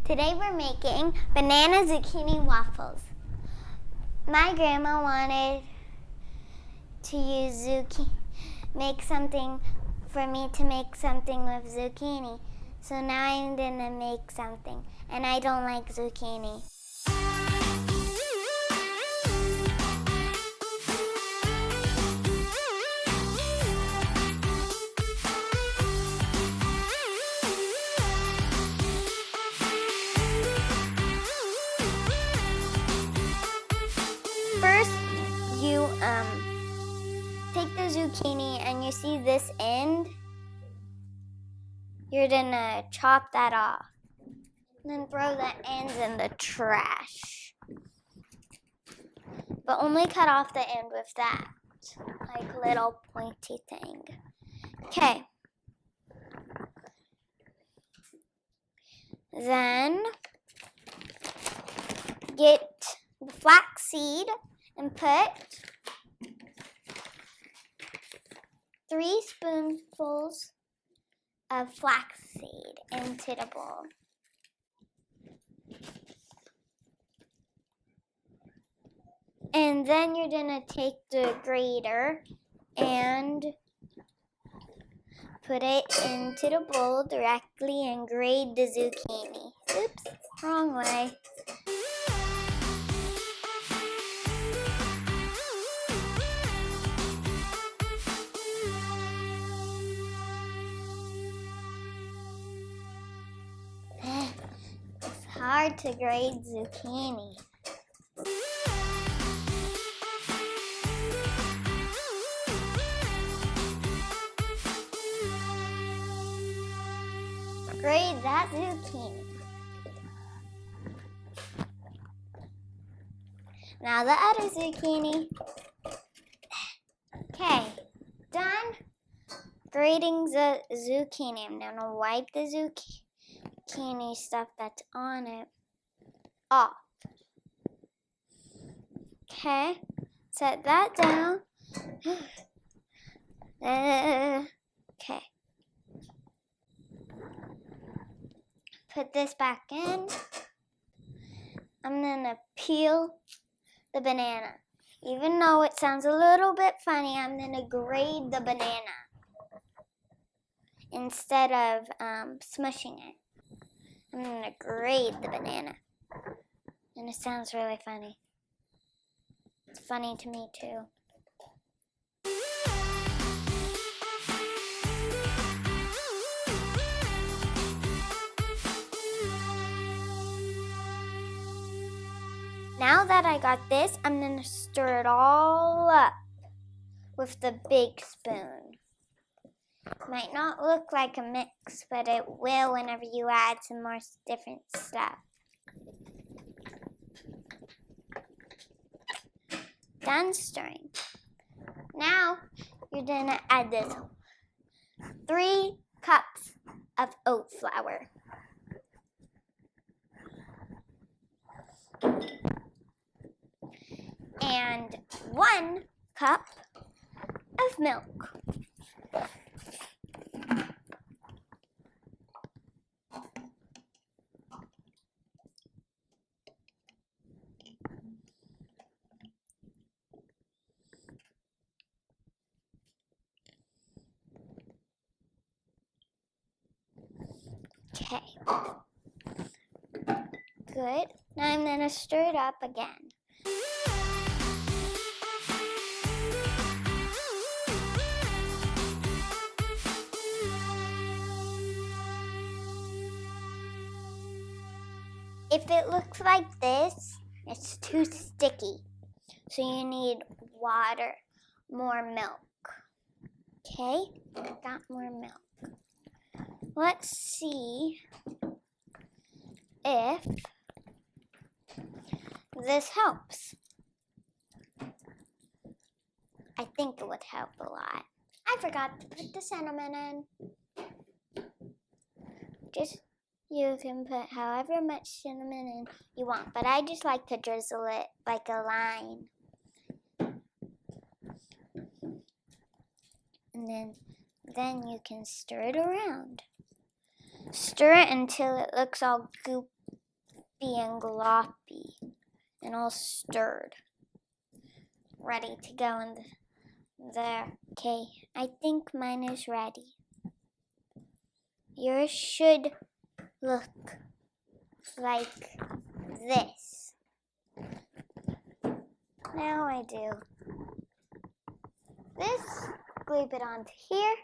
Today we're making banana zucchini waffles. My grandma wanted to use make something for me to make something with zucchini. So now I'm gonna make something, and I don't like zucchini. First, you take the zucchini and you see this end. You're gonna chop that off. And then throw the ends in the trash. But only cut off the end with that, like little pointy thing. Okay. Then get the flax seed and put 3 spoonfuls of flax seed into the bowl. And then you're gonna take the grater and put it into the bowl directly and grate the zucchini. Oops, wrong way. It's hard to grate zucchini. Grate that zucchini. Now the other zucchini. Okay, done grating the zucchini. I'm gonna wipe the zucchini stuff that's on it off. Okay, set that down. Okay. Put this back in. I'm gonna peel the banana. Even though it sounds a little bit funny, I'm gonna grate the banana instead of smushing it. I'm gonna grate the banana. And it sounds really funny. It's funny to me too. Now that I got this, I'm gonna stir it all up with the big spoon. Might not look like a mix, but it will whenever you add some more different stuff. Done stirring. Now you're gonna add this 3 cups of oat flour. And 1 cup of milk. Okay. Good. Now I'm going to stir it up again. If it looks like this, it's too sticky. So you need water, more milk. Okay, I got more milk. Let's see if this helps. I think it would help a lot. I forgot to put the cinnamon in. You can put however much cinnamon in you want, but I just like to drizzle it like a line. And then you can stir it around. Stir it until it looks all and gloppy and all stirred. Ready to go in there. Okay, I think mine is ready. Yours should look like this. Now I do this, glue it onto here,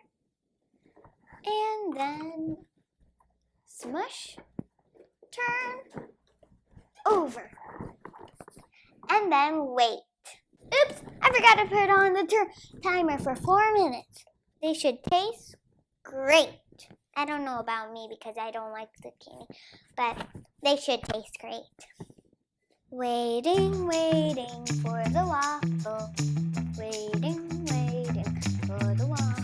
and then smush, turn over, and then wait. Oops, I forgot to put on the timer for 4 minutes. They should taste great. I don't know about me because I don't like zucchini, but they should taste great. Waiting, waiting for the waffle. Waiting, waiting for the waffle.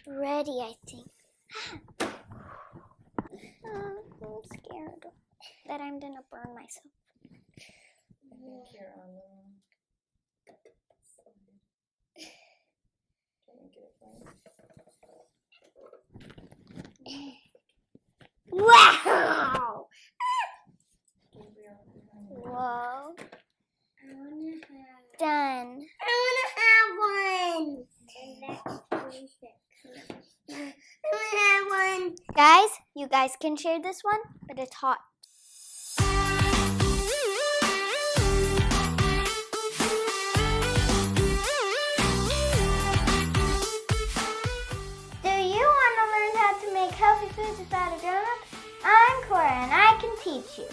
Ready, I think. I'm scared that I'm gonna burn myself. I think you're on the side. Trying to get it right. Wow! Whoa. Done. I wanna have one. Guys, you guys can share this one, but it's hot. Do you want to learn how to make healthy foods without a grown-up? I'm Cora and I can teach you.